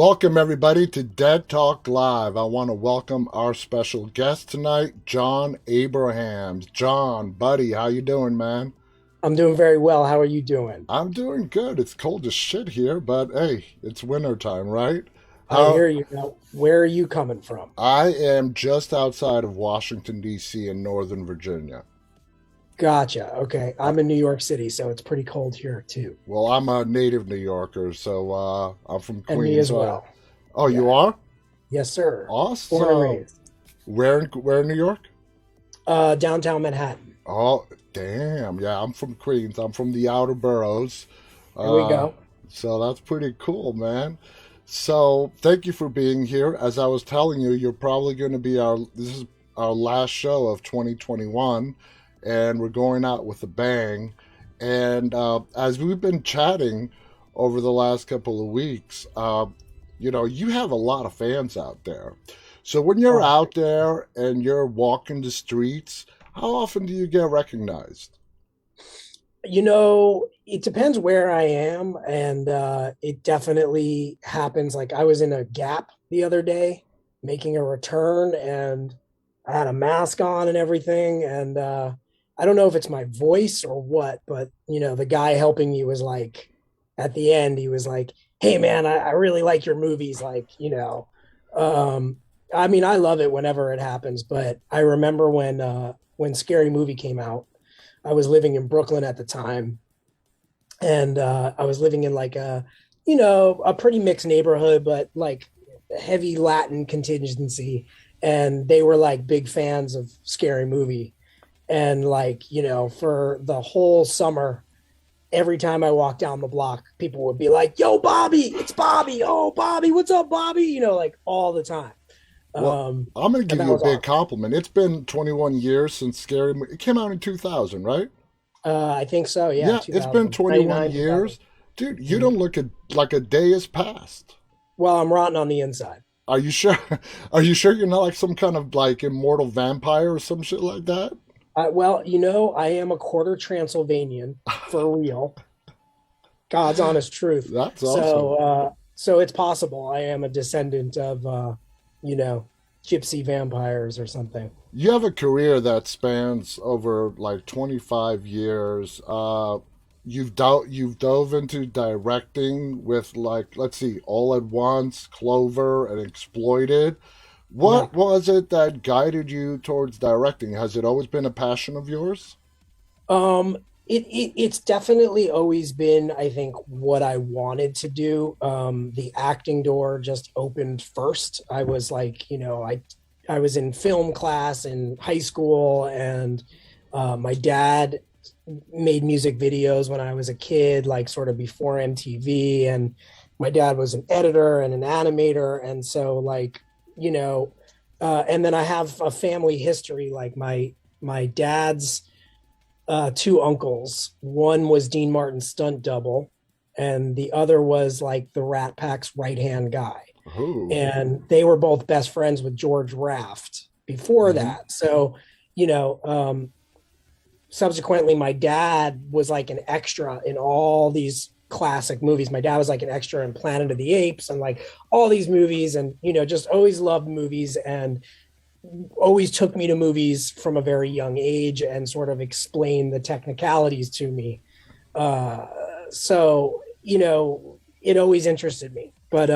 Welcome everybody to Dead Talk Live. I want to welcome our special guest tonight, John Abrahams. John, buddy, how you doing, man? I'm doing very well. How are you doing? I'm doing good. It's cold as shit here, but hey, it's winter time, right? I How hear you. Now, where are you coming from? I am just outside of Washington D.C. in Northern Virginia. Gotcha. Okay. Uh, I'm in New York City, so it's pretty cold here too. well, I'm a native New Yorker, so I'm from And me Queens. as well. Oh, you Yeah. are? Yes, sir. Born and Awesome. raised. Where in New York? Downtown Manhattan. Oh, damn. Yeah, I'm from Queens. I'm from the outer boroughs. There we Uh, go. so that's pretty cool, man. So thank you for being here. As I was telling you, you're probably going to be this is our last show of 2021, and we're going out with a bang. And as we've been chatting over the last couple of weeks, you have a lot of fans out there. So when you're Oh, out there and you're walking the streets, how often do you get recognized? it depends where I am, and it definitely happens. Like I was in a Gap the other day making a return, and I had a mask on and everything, and I don't know if it's my voice or what, but the guy helping me was like, at the end, he was like, "Hey man, I really like your movies." Um, I mean, I love it whenever it happens, but I remember when Scary Movie came out. I was living in Brooklyn at the time, and I was living in like a pretty mixed neighborhood, but like heavy Latin contingency, and they were like big fans of Scary Movie, and like for the whole summer, every time I walked down the block, people would be like, "Yo, Bobby, it's Bobby. Oh, Bobby, what's up, Bobby?" Like all the time. Well, Um, I'm going to and give that you a was big awesome. compliment. It's been 21 years since It came out in 2000, right? I think so. Yeah, Yeah, it's been 2000, 21 2000. years. Dude, you Mhm. don't look like a day has passed. Well, I'm rotten on the inside. Are you sure? Are you sure you're not like some kind of like immortal vampire or some shit like that? Well, I am a quarter Transylvanian for real. God's honest truth. That's awesome. So it's possible I am a descendant of, you know, gypsy vampires or something. You have a career that spans over like 25 years. You've dove into directing with like, let's see, All at Once, Clover, and Exploited. Yeah. What was it that guided you towards directing? Has it always been a passion of yours? Um, it's definitely always been, I think, what I wanted to do. The acting door just opened first. I was like, I was in film class in high school, and my dad made music videos when I was a kid, like sort of before MTV. And my dad was an editor and an animator. And so and then I have a family history, like my dad's two uncles. One was Dean Martin's stunt double, and the other was like the Rat Pack's right hand guy. Who? And they were both best friends with George Raft before Mm-hmm. that. So, you know, um, subsequently, my dad was like an extra in all these classic movies. My dad was like an extra in Planet of the Apes and like all these movies, and just always loved movies and always took me to movies from a very young age and sort of explained the technicalities to me. Uh, so it always interested me. But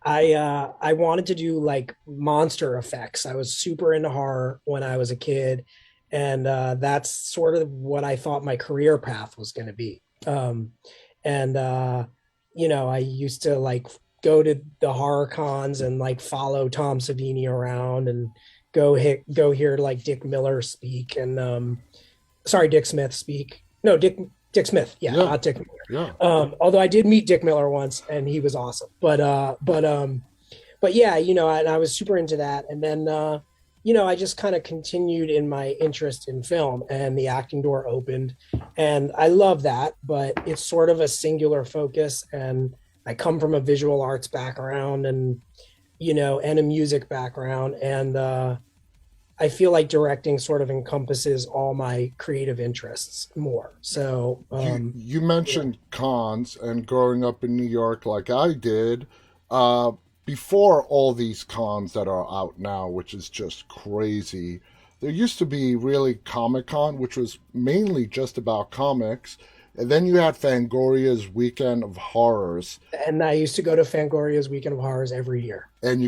I wanted to do like monster effects. I was super into horror when I was a kid, and that's sort of what I thought my career path was going to be. And I used to like go to the horror cons and like follow Tom Savini around and go hear like Dick Miller speak and sorry, Dick Smith speak. No, Dick Smith. Yeah, Yeah, not Dick Miller. yeah. Although I did meet Dick Miller once and he was awesome. But yeah, and I was super into that. And then I just kind of continued in my interest in film, and the acting door opened. And I love that, but it's sort of a singular focus. And I come from a visual arts background and a music background. And I feel like directing sort of encompasses all my creative interests more. So, You yeah. mentioned cons and growing up in New York like I did. uh, before all these cons that are out now, which is just crazy, there used to be really Comic Con, which was mainly just about comics. And then you had Fangoria's Weekend of Horrors. And I used to go to Fangoria's Weekend of Horrors every year. And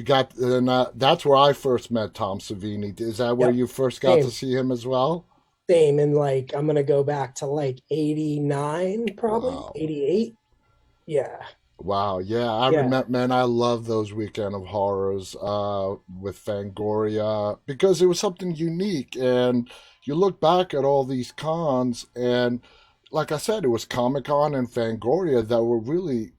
that's where I first met Tom Savini. Is that where Yep. you first got to Same. see him as well? Same. And like, I'm going to go back to like 89, probably Wow. 88. Yeah. Wow, yeah, I Yeah. remember, man, I love those Weekend of Horrors with Fangoria because it was something unique. And you look back at all these cons, and like I said, it was Comic Con and Fangoria that were really,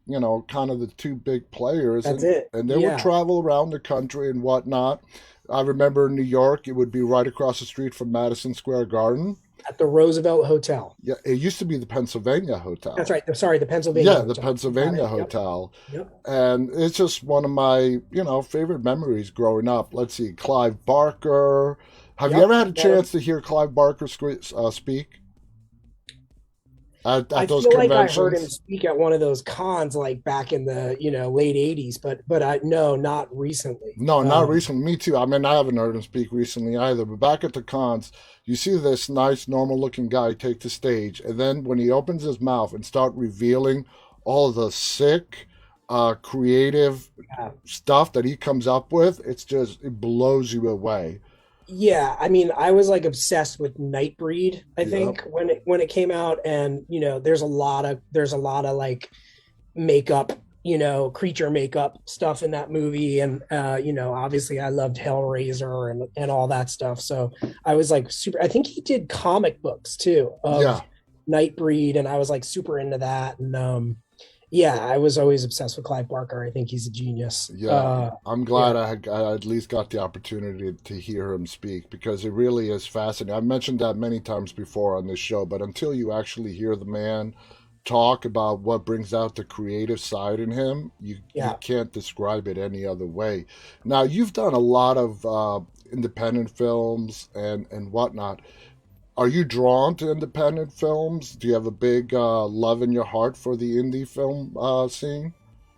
kind of the two big players, That's and it. they would Yeah. travel around the country and whatnot. I remember in New York, it would be right across the street from Madison Square Garden. At the Roosevelt Hotel. Yeah, it used to be the Pennsylvania That's Hotel. right. Sorry, the Pennsylvania Yeah, the Hotel. You got Pennsylvania it. Yep. Hotel. Yep. And it's just one of my, favorite memories growing up. Let's see, Clive Barker. Have you Yep. ever had a chance to hear Clive Barker speak at I those feel like I heard him conventions? speak at one of those cons like back in the, late 80s, but I no, not recently. No, not recently. Me too. I mean, I haven't heard him speak recently either. But back at the cons, you see this nice, normal-looking guy take the stage, and then when he opens his mouth and start revealing all of the sick, creative Yeah. stuff that he comes up with, it blows you away. Yeah, I mean, I was like obsessed with Nightbreed, I Yep. think, when it came out, and there's a lot of like makeup, creature makeup stuff in that movie, and obviously I loved Hellraiser and all that stuff. So I was like super. I think he did comic books too of Yeah. Nightbreed, and I was like super into that. And yeah, I was always obsessed with Clive Barker. I think he's a genius. Yeah, I'm Yeah, glad I at least got the opportunity to hear him speak because it really is fascinating. I've mentioned that many times before on this show, but until you actually hear the man talk about what brings out the creative side in him, you yeah. can't describe it any other way. Now, you've done a lot of independent films and whatnot. Are you drawn to independent films? Do you have a big love in your heart for the indie film scene?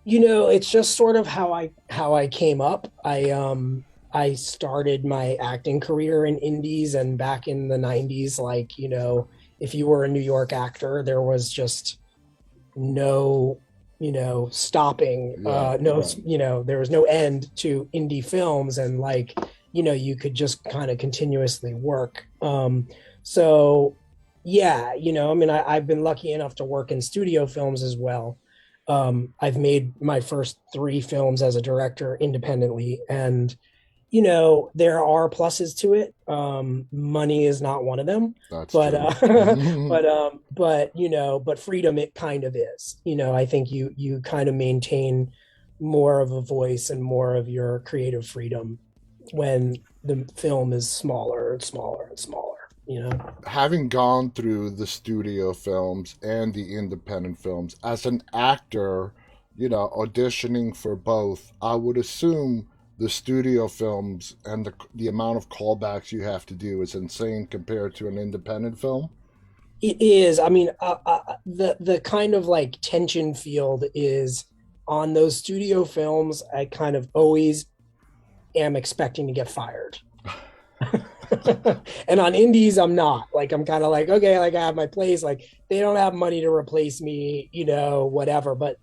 It's just sort of how I came up. I started my acting career in indies, and back in the 90s, like, if you were a New York actor, there was just no, stopping, Yeah, no, right. there was no end to indie films, and like, you could just kind of continuously work. So yeah, I mean, I've been lucky enough to work in studio films as well. I've made my first three films as a director independently, and there are pluses to it. Money is not one of them, That's but true. but freedom, it kind of is. I think you kind of maintain more of a voice and more of your creative freedom when the film is smaller and smaller and smaller. Having gone through the studio films and the independent films, as an actor, auditioning for both, I would assume the studio films and the amount of callbacks you have to do is insane compared to an independent film. It is. I mean, the kind of like tension field is on those studio films. I kind of always am expecting to get fired. And on indies, I'm not. Like, I'm kind of like, okay, like I have my place. Like, they don't have money to replace me, whatever. But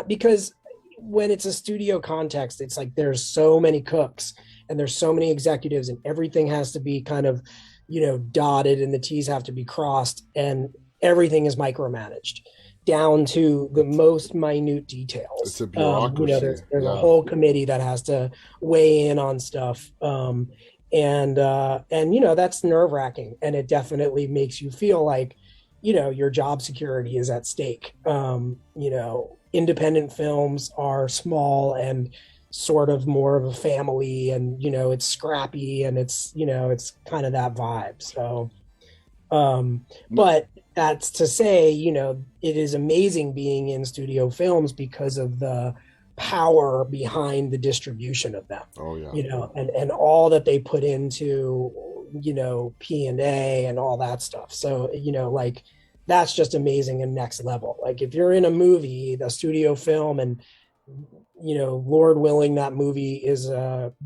because when it's a studio context, it's like there's so many cooks and there's so many executives, and everything has to be kind of, dotted, and the T's have to be crossed, and everything is micromanaged down to the most minute It's details. a bureaucracy. There's a Yeah, whole committee that has to weigh in on stuff. And that's nerve wracking, and it definitely makes you feel like your job security is at stake. Independent films are small and sort of more of a family, and it's scrappy, and it's kind of that vibe. So but that's to say, it is amazing being in studio films because of the power behind the distribution of them, oh yeah. and all that they put into, P&A and all that stuff. So, like, that's just amazing and next level. Like, if you're in a movie, the studio film, and Lord willing, that movie is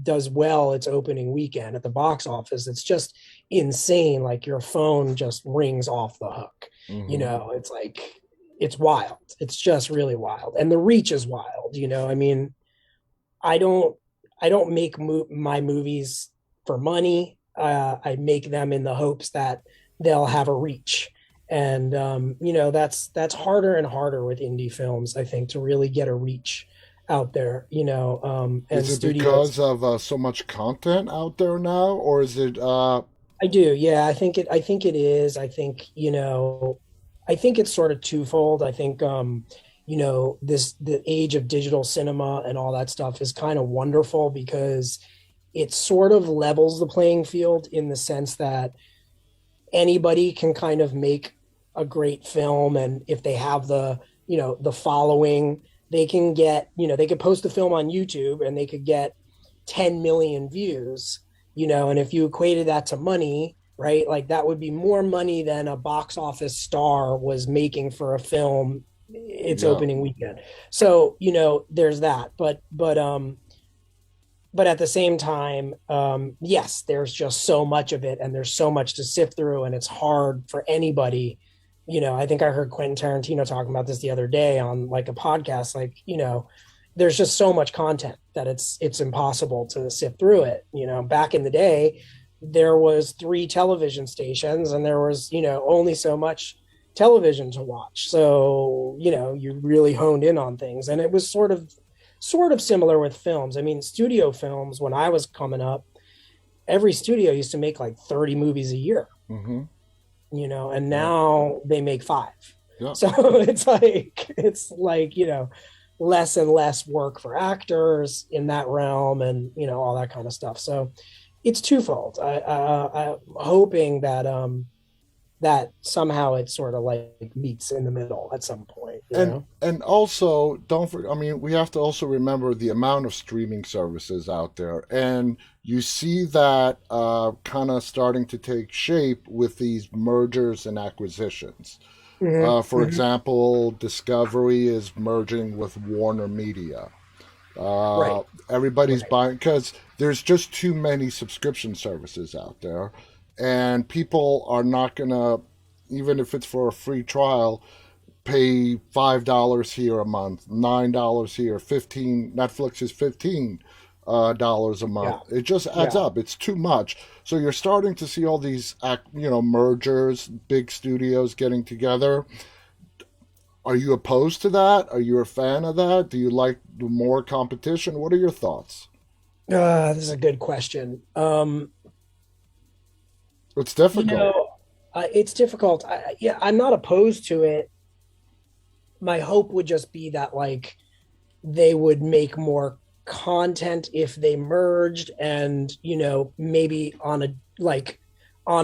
does well its opening weekend at the box office. It's just insane. Like your phone just rings off the hook. Hmm. It's like it's wild. It's just really wild, and the reach is wild. I mean, I don't I don't make my movies for money. I make them in the hopes that they'll have a reach, and that's harder and harder with indie films. I think to really get a reach out there, Is and it studios. because of so much content out there now, or is it? I do, yeah. I think it is. I think it's sort of twofold. I think the age of digital cinema and all that stuff is kind of wonderful because it sort of levels the playing field in the sense that anybody can kind of make a great film, and if they have the following, they can get, they could post the film on YouTube and they could get 10 million views, and if you equated that to money, right, like that would be more money than a box office star was making for a film its Yeah. opening weekend. So there's that, but at the same time, yes, there's just so much of it, and there's so much to sift through, and it's hard for anybody. I think I heard Quentin Tarantino talking about this the other day on like a podcast. Like, there's just so much content that it's impossible to sift through it. Back in the day, there was three television stations, and there was only so much television to watch. So you really honed in on things, and it was sort of similar with films. I mean, studio films, when I was coming up, every studio used to make like 30 movies a year, Hmm. and Yeah. now they make five. Yeah. So it's like, less and less work for actors in that realm, and all that kind of stuff. So it's twofold. I'm hoping that somehow it sort of like meets in the middle at some point. And also don't forget, I mean, we have to also remember the amount of streaming services out there, and you see that kind of starting to take shape with these mergers and acquisitions. Hmm. For Hmm. example, Discovery is merging with Warner Media. Right. Everybody's Right. buying because there's just too many subscription services out there, and people are not gonna, even if it's for a free trial, pay $5 here a month, $9 here, 15. Netflix is $15 a month. Yeah. It just adds Yeah. up. It's too much. So you're starting to see all these mergers, big studios getting together. Are you opposed to that? Are you a fan of that? Do you like more competition? What are your thoughts? This is a good question. It's You difficult. know, it's difficult. Yeah, I'm not opposed to it. My hope would just be that like they would make more content if they merged, and maybe on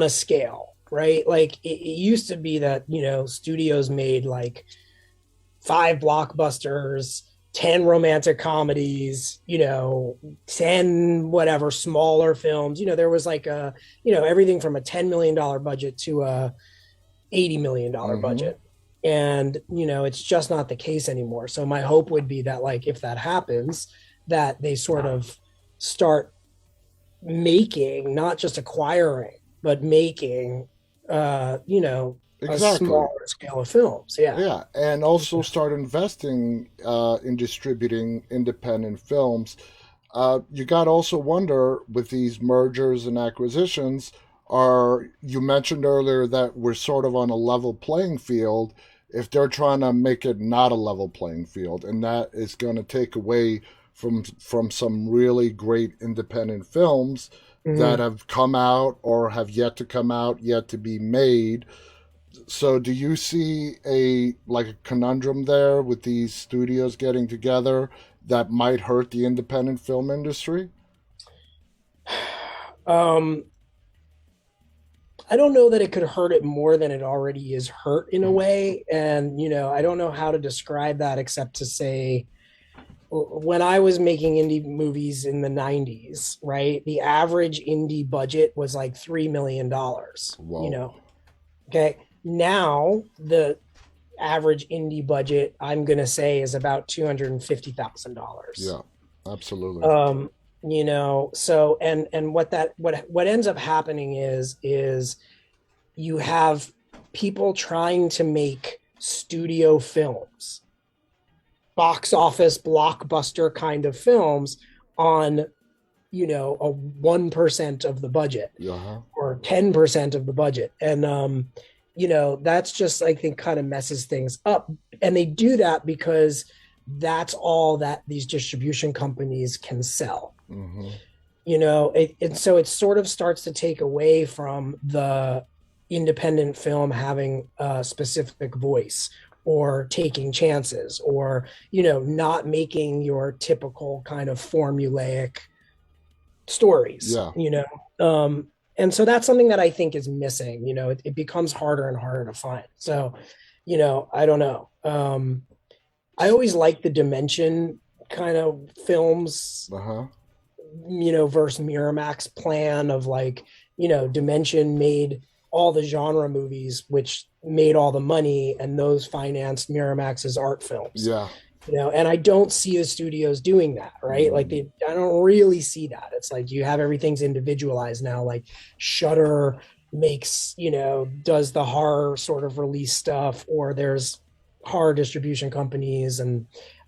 a scale, right? Like it used to be that studios made like five blockbusters, 10 romantic comedies, 10 whatever smaller films. There was like everything from a $10 million budget to a $80 million Hmm. budget. And, it's just not the case anymore. So my hope would be that, like, if that happens, that they sort of start making, not just acquiring, but making, a Exactly. smaller scale of films. Yeah. Yeah, and also start investing in distributing independent films. You got to also wonder with these mergers and acquisitions. Are you mentioned earlier that we're sort of on a level playing field? If they're trying to make it not a level playing field, and that is going to take away from some really great independent films that Mhm. have come out or have yet to come out, yet to be made. So do you see a like a conundrum there with these studios getting together that might hurt the independent film industry? Um, I don't know that it could hurt it more than it already is hurt in a way. And, I don't know how to describe that except to say, when I was making indie movies in the 90s, right, the average indie budget was like $3 million, Whoa. Okay. Now, average indie budget, I'm gonna say, is about $250,000. Yeah, absolutely. Um, so and what ends up happening is you have people trying to make studio films, box office blockbuster kind of films on, a 1% of the budget Yeah. or 10% of the budget. And that's just, I think, kind of messes things up. And they do that because that's all that these distribution companies can sell. Hmm. And so it sort of starts to take away from the independent film having a specific voice, or taking chances, or not making your typical kind of formulaic stories. Yeah. And so that's something that I think is missing. It becomes harder and harder to find. So I don't know. I always like the Dimension kind of films, Uh-huh. versus Miramax plan of, like, Dimension made all the genre movies, which made all the money, and those financed Miramax's art films. Yeah. And I don't see the studios doing that, right? Like, I don't really see that. It's like you have everything's individualized now. Like Shudder makes, does the horror sort of release stuff, or there's horror distribution companies, and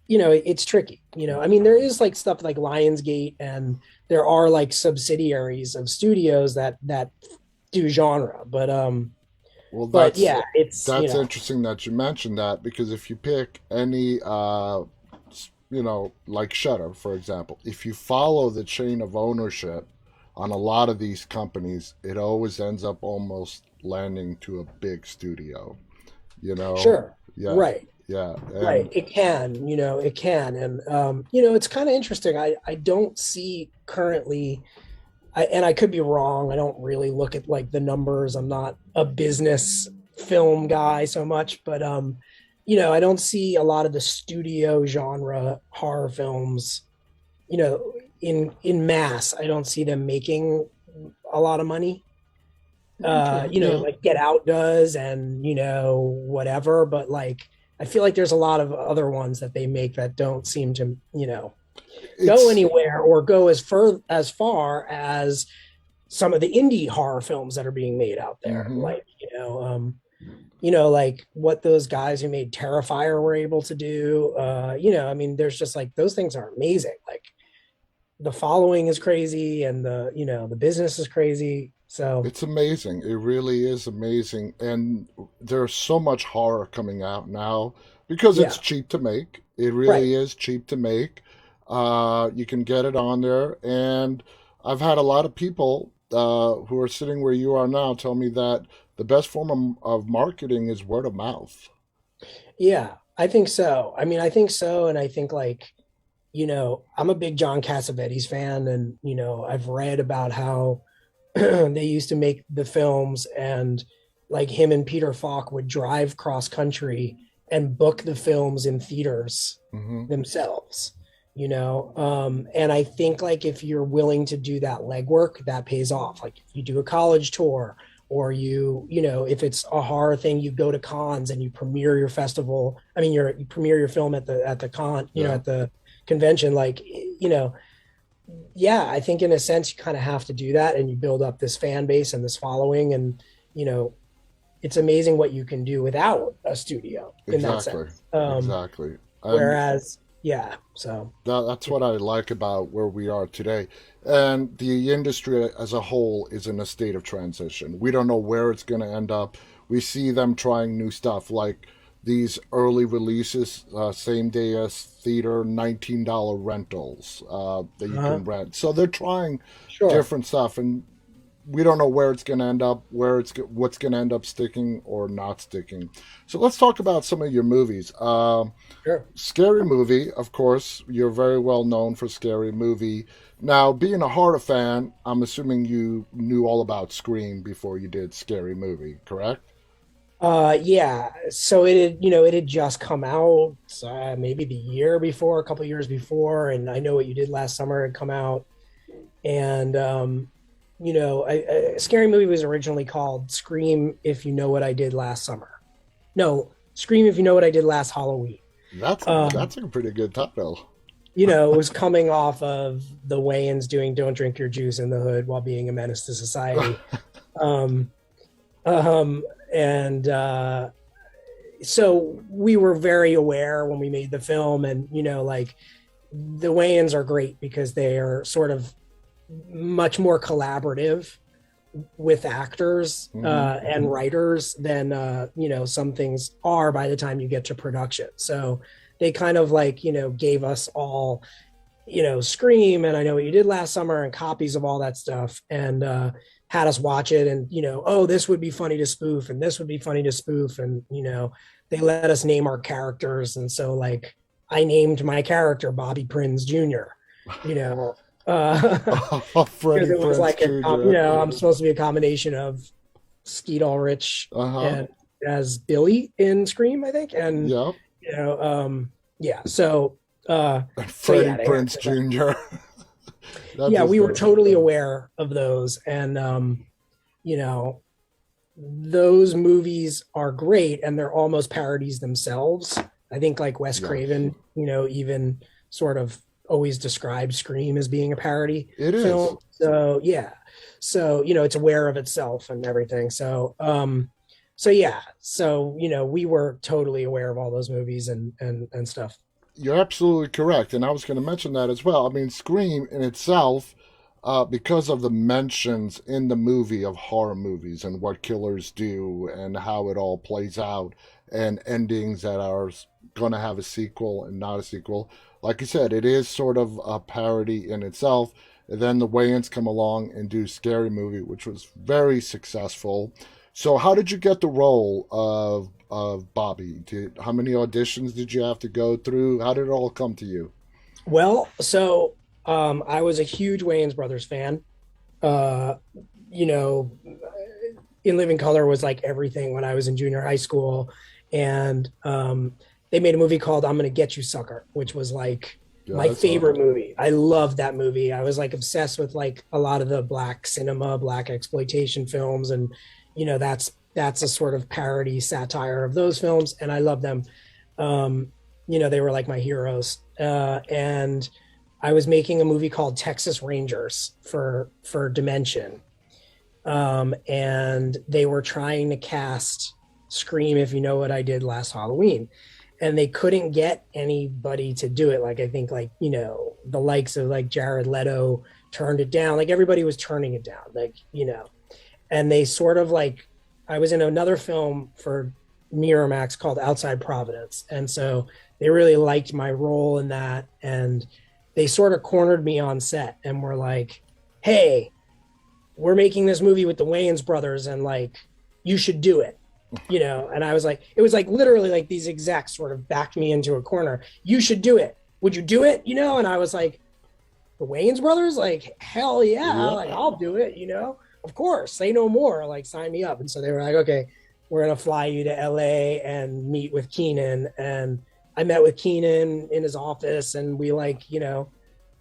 it's tricky. I mean, there is like stuff like Lionsgate, and there are like subsidiaries of studios that do genre, Well, but yeah, it's that's interesting that you mentioned that, because if you pick any like Shutter, for example, if you follow the chain of ownership on a lot of these companies, it always ends up almost landing to a big studio, you know? sure, Yeah. right. Yeah. Right. And It can, it can. And, it's kind of interesting. I don't see currently, and I could be wrong. I don't really look at like the numbers. I'm not a business film guy so much, but, I don't see a lot of the studio genre horror films, in mass. I don't see them making a lot of money. okay. Yeah. Like Get Out does, and whatever, but like I feel like there's a lot of other ones that they make that don't seem to, go It's anywhere, or go as far as some of the indie horror films that are being made out there. hmm Like, like what those guys who made Terrifier were able to do. I mean, there's just like those things are amazing. Like the following is crazy, and the business is crazy. So it's amazing. It really is amazing. And there's so much horror coming out now because it's yeah, cheap to make. It right. really is cheap to make. You can get it on there. And I've had a lot of people who are sitting where you are now tell me that the best form of marketing is word of mouth. Yeah, I think so. I mean, I think so. And I think, like, I'm a big John Cassavetes fan, and, I've read about how they used to make the films, and like him and Peter Falk would drive cross country and book the films in theaters Hmm. themselves. And I think, like, if you're willing to do that legwork, that pays off. Like if you do a college tour, or if it's a horror thing, you go to cons and you premiere your festival. I mean, you premiere your film at the con, Yeah, at the convention. Like, yeah, I think in a sense you kind of have to do that, and you build up this fan base and this following, and you know, it's amazing what you can do without a studio in that exactly. sense. Exactly. And Whereas, yeah, so that's what I like about where we are today. And the industry as a whole is in a state of transition. We don't know where it's going to end up. We see them trying new stuff like these early releases, same day as theater, $19 rentals that you uh can rent. So they're trying sure, different stuff, and we don't know where it's going to end up, what's going to end up sticking or not sticking. So let's talk about some of your movies. sure. Scary Movie, of course, you're very well known for Scary Movie. Now, being a horror fan, I'm assuming you knew all about Scream before you did Scary Movie, correct? Yeah, so it had just come out, maybe the year before, a couple years before, and I Know What You Did Last Summer had come out, and Scary Movie was originally called Scream If You Know What I Did Last Summer. No, Scream If You Know What I Did Last Halloween. Um, That's a pretty good title. it was coming off of the Wayans doing "Don't Drink Your Juice in the Hood" while being a menace to society. Um, and So we were very aware when we made the film, and like the Wayans are great because they are sort of much more collaborative with actors Hmm. and writers than some things are by the time you get to production. So they kind of like gave us all Scream and I Know What You Did Last Summer and copies of all that stuff, and had us watch it, and oh, this would be funny to spoof and this would be funny to spoof, and they let us name our characters, and so like I named my character Bobby Prinz Jr. you know because Freddie it was Prinze like Jr. I'm supposed to be a combination of Skeet Ulrich Uh-huh. and as Billy in Scream, I think, and Yep. you know, yeah. Uh, so Freddie yeah, to Prinze answer that, Jr. That yeah, just we were makes it totally funny. aware of those, and you know, those movies are great, and they're almost parodies themselves. I think like Wes Yes. Craven, even sort of always describes Scream as being a parody It is. film. So yeah, so it's aware of itself and everything. So yeah, so we were totally aware of all those movies and stuff. You're absolutely correct. And I was going to mention that as well. I mean, Scream in itself, because of the mentions in the movie of horror movies and what killers do and how it all plays out and endings that are going to have a sequel and not a sequel, like you said, it is sort of a parody in itself. And then the Wayans come along and do Scary Movie, which was very successful. So, how did you get the role of Bobby? How many auditions did you have to go through? How did it all come to you? Well, so I was a huge Wayans Brothers fan. Uh, you know, In Living Color was like everything when I was in junior high school, and they made a movie called "I'm Gonna Get You, Sucker," which was like Yeah, my I saw favorite that. movie. I loved that movie. I was like obsessed with like a lot of the black cinema, black exploitation films, and that's a sort of parody satire of those films, and I love them. Um, they were like my heroes, and I was making a movie called Texas Rangers for Dimension, and they were trying to cast Scream If You Know What I Did Last Halloween, and they couldn't get anybody to do it. Like I think like the likes of like Jared Leto turned it down. Like everybody was turning it down. Like and they sort of like I was in another film for Miramax called Outside Providence, and so they really liked my role in that, and they sort of cornered me on set and were like, "Hey, we're making this movie with the Wayans brothers, and like you should do it." And I was like, it was like literally like these execs sort of backed me into a corner. You should do it. Would you do it? And I was like, the Wayans brothers, like hell yeah, Yeah. like I'll do it. Of course, say no more, like sign me up. And so they were like, okay, we're gonna fly you to LA and meet with Keenan. And I met with Keenan in his office, and we like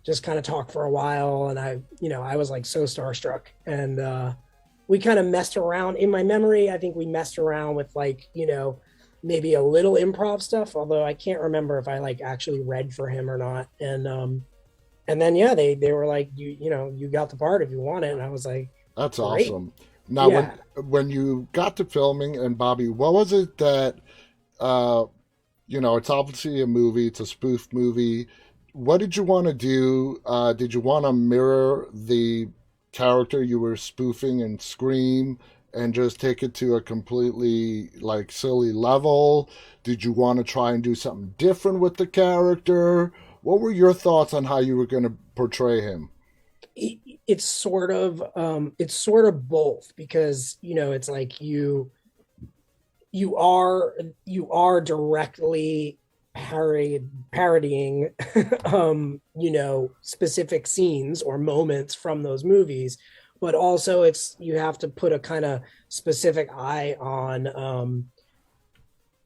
just kind of talked for a while, and I was like so starstruck, and we kind of messed around in my memory. I think we messed around with like maybe a little improv stuff, although I can't remember if I like actually read for him or not. And then yeah, they were like, you got the part if you want it, and I was like, That's great. awesome. Now, Yeah. when you got to filming and Bobby, what was it that uh, it's obviously a movie, it's a spoof movie. What did you want to do? Did you want to mirror the character you were spoofing and Scream and just take it to a completely like silly level? Did you want to try and do something different with the character? What were your thoughts on how you were going to portray him? It's sort of both, because it's like you are directly parodying specific scenes or moments from those movies, but also you have to put a kind of specific eye on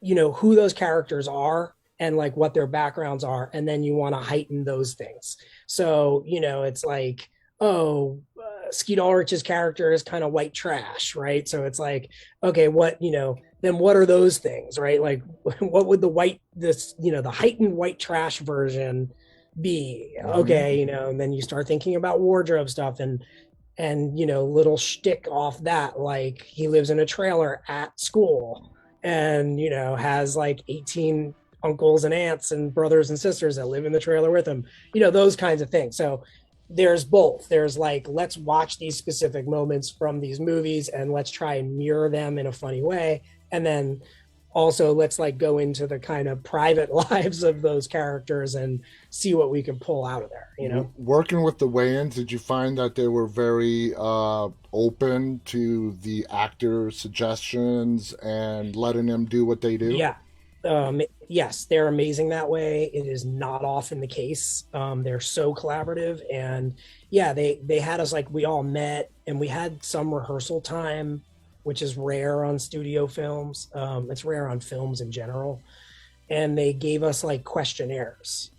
who those characters are and like what their backgrounds are, and then you want to heighten those things. So it's like, oh, Skeet Ulrich's character is kind of white trash, right? So it's like, okay, what, then what are those things, right? Like, what would the heightened white trash version be? Hmm. Okay, and then you start thinking about wardrobe stuff and little shtick off that, like he lives in a trailer at school and has like 18 uncles and aunts and brothers and sisters that live in the trailer with him, those kinds of things. So there's both. There's like, let's watch these specific moments from these movies and let's try and mirror them in a funny way. And then also let's like go into the kind of private lives of those characters and see what we can pull out of there. Working with the Wayans, did you find that they were very open to the actors' suggestions and letting them do what they do? Yeah. Yes, they're amazing that way. It is not often the case. They're so collaborative, and yeah, they had us like we all met, and we had some rehearsal time, which is rare on studio films. It's rare on films in general, and they gave us like questionnaires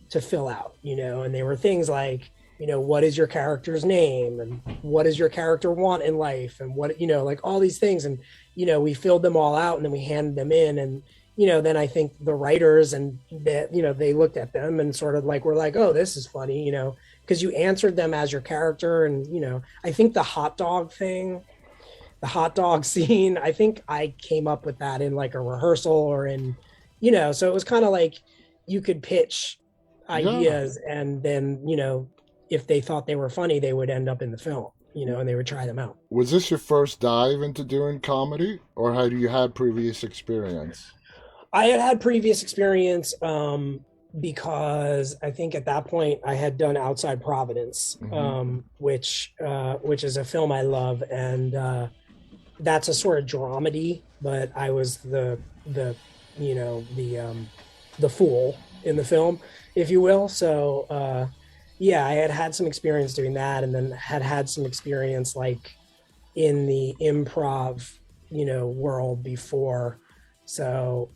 to fill out, and they were things like, what is your character's name, and what does your character want in life, and what, like all these things, and we filled them all out, and then we handed them in, and then I think the writers and that, they looked at them and sort of like, were like, oh, this is funny, because you answered them as your character. And, I think the hot dog scene, I think I came up with that in like a rehearsal or in, so it was kind of like you could pitch Yeah. ideas and then, if they thought they were funny, they would end up in the film, and they would try them out. Was this your first dive into doing comedy, or had you had previous experience? I had previous experience because I think at that point I had done Outside Providence, Hmm. which is a film I love, and that's a sort of dramedy. But I was the you know the fool in the film, if you will. So yeah, I had had some experience doing that, and then had some experience like in the improv world before. So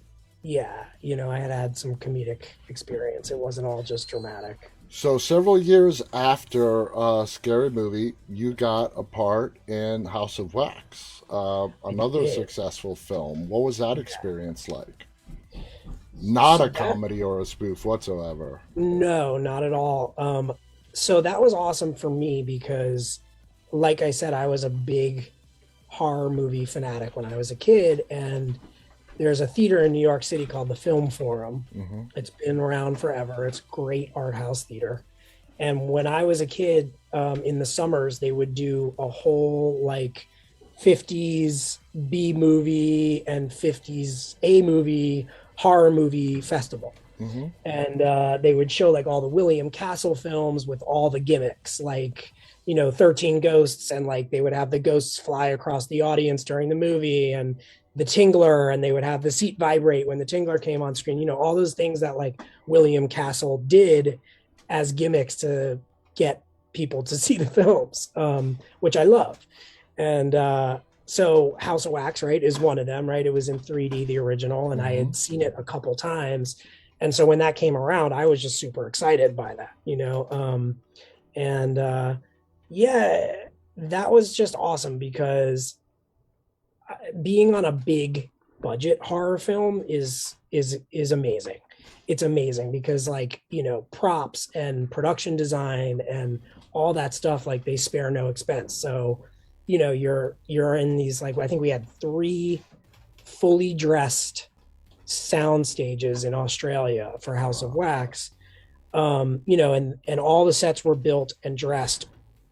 yeah, I had had some comedic experience. It wasn't all just dramatic. So several years after Scary Movie, you got a part in House of Wax, I another did. successful film. What was that Yeah. experience like? Not So a that comedy or a spoof whatsoever. no, not at all. So that was awesome for me because like I said, I was a big horror movie fanatic when I was a kid, and there's a theater in New York City called the Film Forum. Hmm. It's been around forever. It's great art house theater. And when I was a kid, in the summers, they would do a whole like 50s B movie and 50s A movie horror movie festival. Hmm. And they would show like all the William Castle films with all the gimmicks, like 13 ghosts, and like they would have the ghosts fly across the audience during the movie, and the tingler, and they would have the seat vibrate when the tingler came on screen, all those things that like William Castle did as gimmicks to get people to see the films, which I love. And so House of Wax, right, is one of them, right? It was in 3D, the original, and I Hmm. had seen it a couple times. And so when that came around, I was just super excited by that. And yeah, that was just awesome because being on a big budget horror film is amazing. It's amazing because like, props and production design and all that stuff, like they spare no expense. So, you're in these, like, I think we had three fully dressed sound stages in Australia for House of Wow. Wax. And all the sets were built and dressed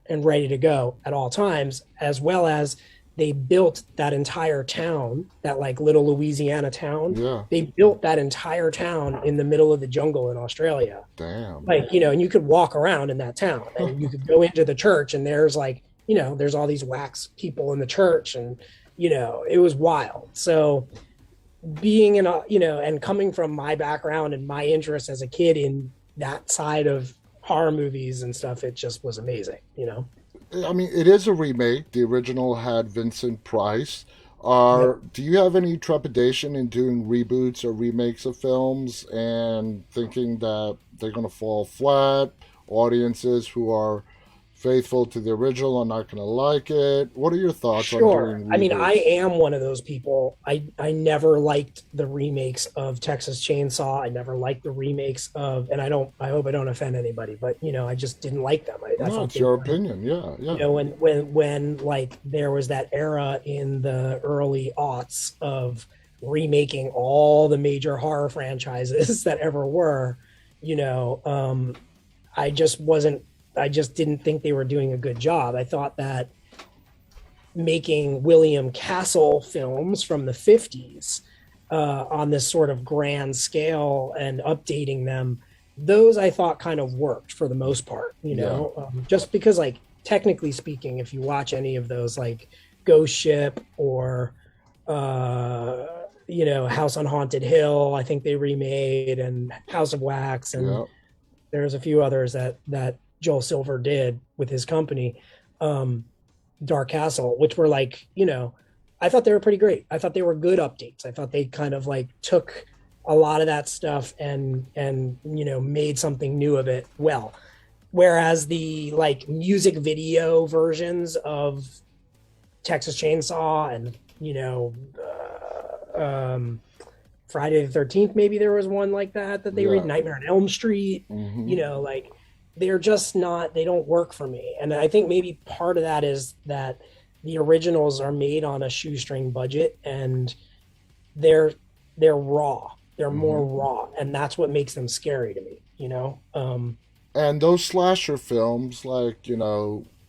and ready to go at all times, as well as they built that entire town, that like little Louisiana town. Yeah. They built that entire town in the middle of the jungle in Australia. Damn. Like, and you could walk around in that town and you could go into the church, and there's like, there's all these wax people in the church, and, it was wild. So being in a, and coming from my background and my interest as a kid in that side of horror movies and stuff, it just was amazing. I mean, it is a remake. The original had Vincent Price. Yep. Do you have any trepidation in doing reboots or remakes of films and thinking that they're going to fall flat? Audiences who are faithful to the original are not going to like it. What are your thoughts on Sure. doing I mean, I reboots? am one of those people. I never liked the remakes of Texas Chainsaw. I never liked the remakes of, and I hope I don't offend anybody, but I just didn't like them. I No, thought it's they your were, opinion. Yeah, yeah, when like there was that era in the early aughts of remaking all the major horror franchises that ever were, you know, um, I just wasn't, I just didn't think they were doing a good job. I thought that making William Castle films from the 50s on this sort of grand scale and updating them, those I thought kind of worked for the most part, yeah, just because, like, technically speaking, if you watch any of those, like Ghost Ship or, House on Haunted Hill, I think they remade, and House of Wax, and yeah. there's a few others that Joel Silver did with his company. Um, Dark Castle, which were like, I thought they were pretty great. I thought they were good updates. I thought they kind of like took a lot of that stuff and made something new of it well. Whereas the like music video versions of Texas Chainsaw and Friday the 13th, maybe there was one like that they read Yeah. Nightmare on Elm Street, Hmm. like they're just not, they don't work for me. And I think maybe part of that is that the originals are made on a shoestring budget, and they're they're raw. They're Hmm. more raw, and that's what makes them scary to me. And those slasher films, like,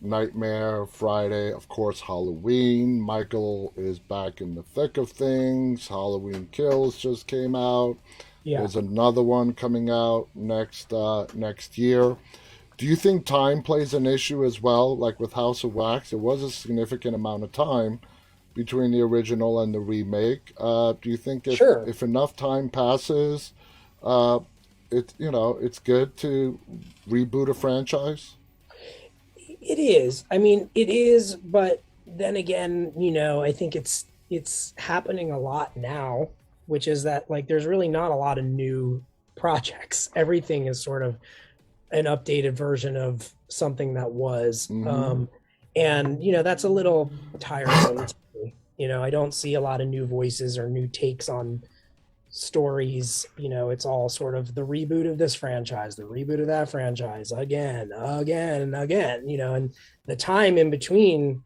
Nightmare, Friday, of course, Halloween. Michael is back in the thick of things. Halloween Kills just came out. Yeah. There's another one coming out next year. Do you think time plays an issue as well? Like with House of Wax, it was a significant amount of time between the original and the remake. Do you think Sure. if enough time passes, uh, it's good to reboot a franchise? It is. I mean, it is, but then again, I think it's happening a lot now, which is that, like, there's really not a lot of new projects. Everything is sort of an updated version of something that was. Mm-hmm. And that's a little tiresome to me. I don't see a lot of new voices or new takes on stories. It's all sort of the reboot of this franchise, the reboot of that franchise, again and again, and the time in between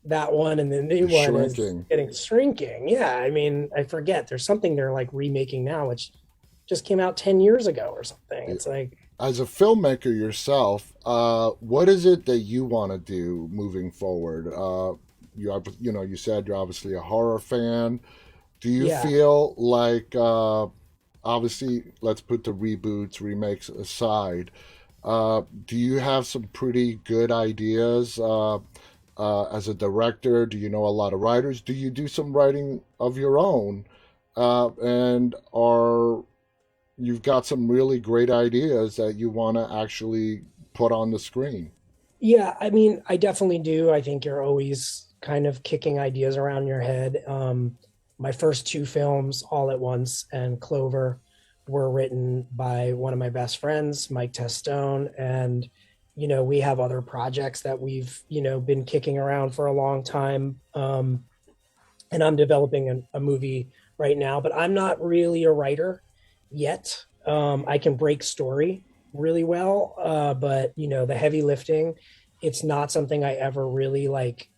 that one and the new It's one is shrinking. getting shrinking. Yeah, I mean, I forget, there's something they're like remaking now, which just came out 10 years ago or something. It's like, As a filmmaker yourself, what is it that you want to do moving forward? You said you're obviously a horror fan. Do you yeah. feel like, obviously, let's put the reboots, remakes aside, do you have some pretty good ideas as a director? Do you know a lot of writers? Do you do some writing of your own? And are you've got some really great ideas that you want to actually put on the screen? Yeah, I mean, I definitely do. I think you're always kind of kicking ideas around your head. My first two films, All at Once and Clover, were written by one of my best friends, Mike Testone. And, we have other projects that we've, been kicking around for a long time. And I'm developing a movie right now, but I'm not really a writer yet. I can break story really well, but the heavy lifting, it's not something I ever really like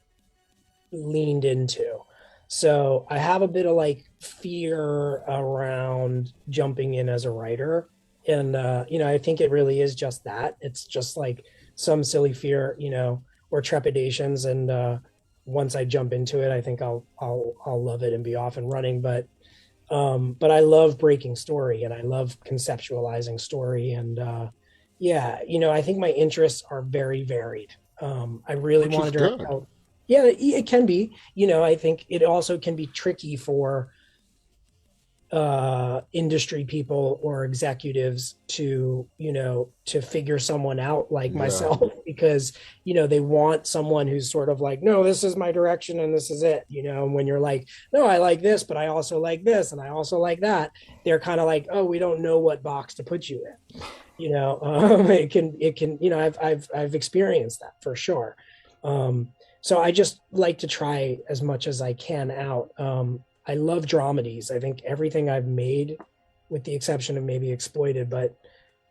leaned into. So I have a bit of like fear around jumping in as a writer. And I think it really is just that. It's just like some silly fear, or trepidations. And once I jump into it, I think I'll love it and be off and running. But I love breaking story, and I love conceptualizing story. And yeah, I think my interests are very varied. I really Which want is to direct good. out. Yeah, it can be. I think it also can be tricky for industry people or executives to figure someone out like Yeah. myself, because they want someone who's sort of like, no, this is my direction and this is it. And when you're like, no, I like this, but I also like this and I also like that, they're kind of like, oh, we don't know what box to put you in. it can, I've experienced that for sure. So I just like to try as much as I can out. I love dramedies. I think everything I've made, with the exception of maybe Exploited, but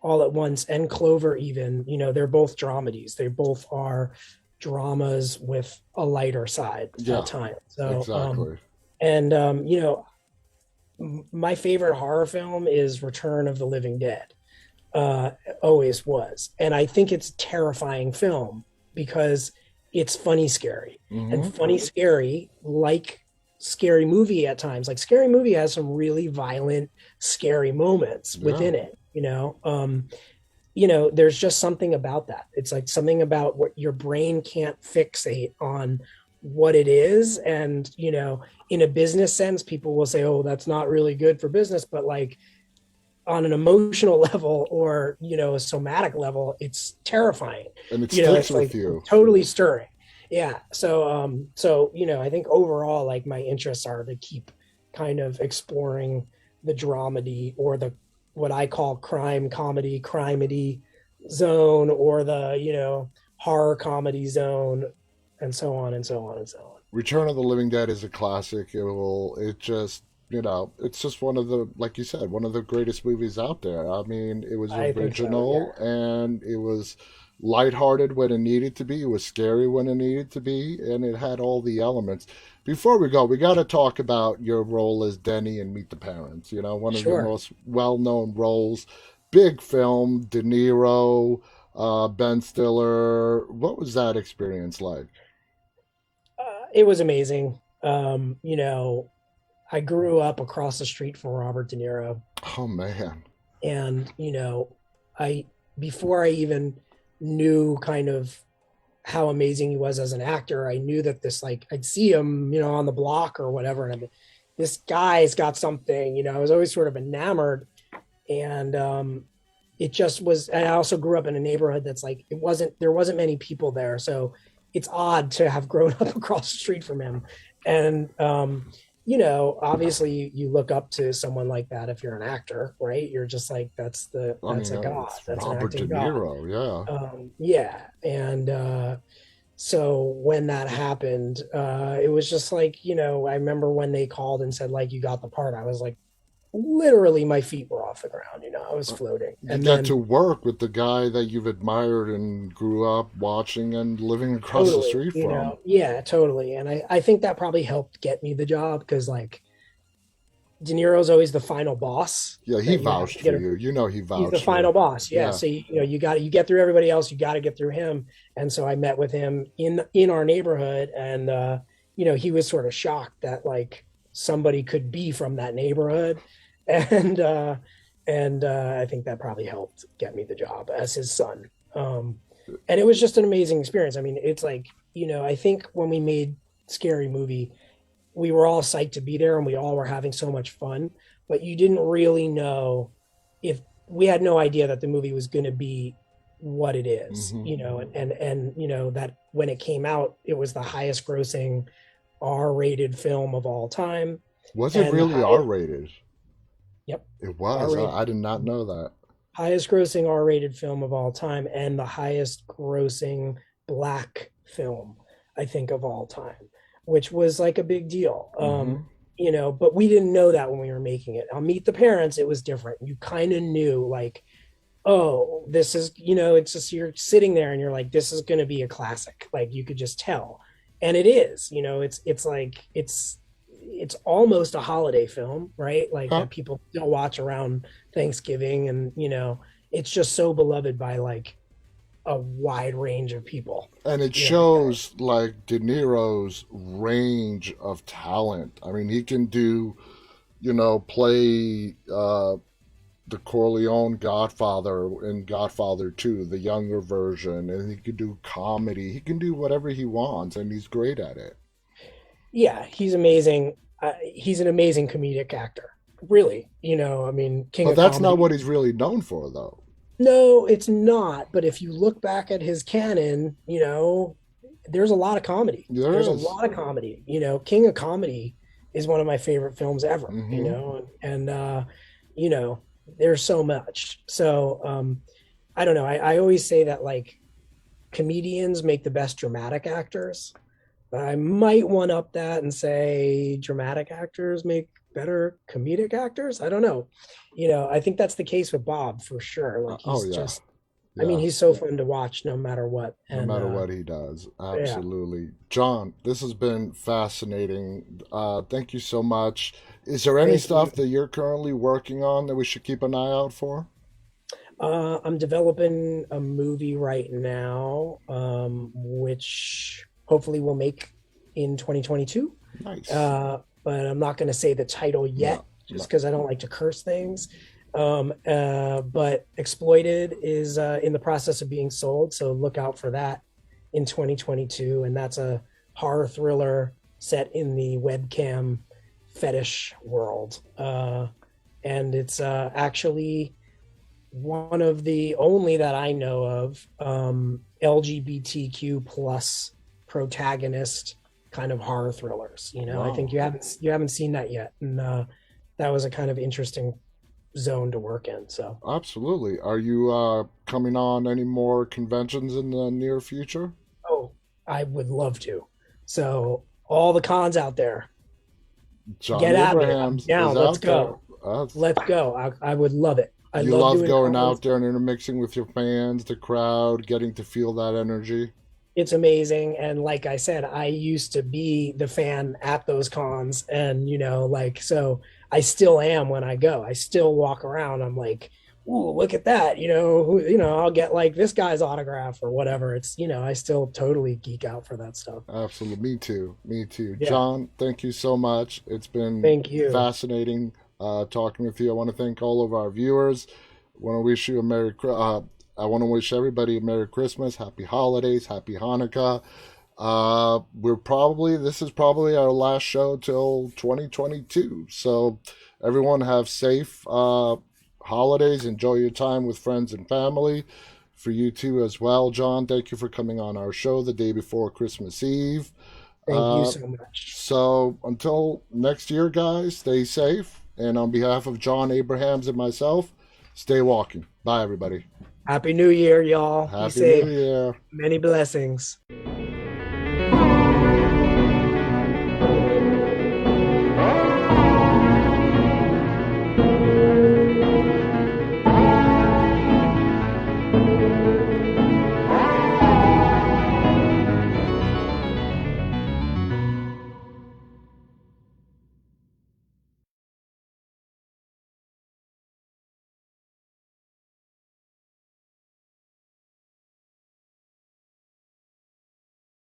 All at Once and Clover, even, they're both dramedies. They both are dramas with a lighter side Yeah, at times. So, exactly. and my favorite horror film is Return of the Living Dead. Uh, Always was, and I think it's a terrifying film because it's funny, scary, and Hmm. funny, scary, like Scary Movie at times. Like Scary Movie has some really violent, scary moments Yeah, within it. There's just something about that. It's like something about what your brain can't fixate on what it is. And, in a business sense, people will say, oh, that's not really good for business. But like on an emotional level or, a somatic level, it's terrifying. and it sticks It's with like you. totally stirring. Yeah. So, I think overall, like my interests are to keep kind of exploring the dramedy or the what I call crime comedy, crimedy zone, or the, horror comedy zone, and so on and so on and so on. Return of the Living Dead is a classic. It just, it's just one of the, like you said, one of the greatest movies out there. I mean, it was I think so. Yeah. original and it was lighthearted when it needed to be. It was scary when it needed to be, and it had all the elements. Before we go, we got to talk about your role as Denny in Meet the Parents. One of the Sure. most well-known roles. Big film, De Niro, Ben Stiller. What was that experience like? It was amazing. I grew up across the street from Robert De Niro, Oh man. and I before I even knew kind of how amazing he was as an actor, I knew that this, like, I'd see him, on the block or whatever, and this guy's got something. I was always sort of enamored, and it just was. And I also grew up in a neighborhood that's like there wasn't many people there, so it's odd to have grown up across the street from him. And obviously you look up to someone like that if you're an actor, right? You're just like, I that's mean, a god, it's that's an Robert De acting god. Niro, yeah. Yeah. And so when that happened, it was just like, I remember when they called and said, like, you got the part, I was like, literally my feet were off the ground, I was floating. You And get to then work with the guy that you've admired and grew up watching and living across the totally, street from. yeah, totally. And I think that probably helped get me the job, because like De Niro's always the final boss Yeah, he that you have vouched to for get. you. He He's the vouched for. final boss. Yeah. Yeah. So you get through everybody else. You got to get through him. And so I met with him in our neighborhood, and he was sort of shocked that like somebody could be from that neighborhood, and I think that probably helped get me the job as his son. And it was just an amazing experience. I mean, it's like, I think when we made Scary Movie, we were all psyched to be there and we all were having so much fun, but you didn't really know if we had no idea that the movie was going to be what it is, Hmm. and that when it came out, it was the highest grossing R-rated film of all time, Was it and the really R highest, rated? yep, It was. R-rated, I did not know that. highest grossing R-rated film of all time, and the highest grossing black film, I think, of all time, which was like a big deal. Hmm. But we didn't know that when we were making it. On Meet the Parents, it was different. You kind of knew, like, oh, this is, it's just, you're sitting there and you're like, this is going to be a classic. Like, you could just tell. And it is, it's like, it's almost a holiday film, right? Like Huh. that people still watch around Thanksgiving. And, it's just so beloved by like a wide range of people. And it You know, shows like De Niro's range of talent. I mean, he can do, play the Corleone Godfather in Godfather 2, the younger version, and he can do comedy. He can do whatever he wants, and he's great at it. yeah, he's amazing. He's an amazing comedic actor, really. I mean, king But of that's not comedy. what he's really known for, though. No, it's not. But if you look back at his canon, there's a lot of comedy. There There's a is. lot of comedy. King of Comedy is one of my favorite films ever. Mm-hmm. And you know, there's so much. So, I don't know. I always say that like comedians make the best dramatic actors. But I might one up that and say dramatic actors make better comedic actors. I don't know. I think that's the case with Bob for sure. Like Oh he's yeah, just, I mean, yeah. he's so fun to watch no matter what. No And matter what he does, yeah, absolutely. John, this has been fascinating. Thank you so much. Is there any thank you. stuff that you're currently working on that we should keep an eye out for? I'm developing a movie right now, which hopefully we'll make in 2022. Nice. But I'm not going to say the title No, yet, no. just because I don't like to curse things. But Exploited is in the process of being sold, so look out for that in 2022. And that's a horror thriller set in the webcam fetish world. And it's actually one of the only that I know of LGBTQ plus protagonist kind of horror thrillers. I think Wow. you haven't seen that yet, and that was a kind of interesting zone to work in. So, Absolutely. Are you coming on any more conventions in the near future? oh, I would love to. So, all the cons out there, John get at me. I'm Abrahams is down. Let's out there. go. Let's go. I would love it. I You love love doing going cons. out there and intermixing with your fans, the crowd, getting to feel that energy. It's amazing. And like I said, I used to be the fan at those cons. And, like, so I still am when I go. I still walk around. I'm like, ooh, look at that. I'll get like this guy's autograph or whatever. I still totally geek out for that stuff. Absolutely. Me too. Me too. Yeah. John, thank you so much. It's been Thank you. fascinating talking with you. I want to thank all of our viewers. I want to wish you a I want to wish everybody a Merry Christmas, Happy Holidays, Happy Hanukkah. This is probably our last show till 2022. So everyone have safe holidays. Enjoy your time with friends and family. For you too as well, John. Thank you for coming on our show the day before Christmas Eve. Thank you Uh, so much. so until next year, guys, stay safe. And on behalf of John Abrahams and myself, stay walking. Bye, everybody. Happy New Year, y'all. Be Happy New safe. Year. Many blessings.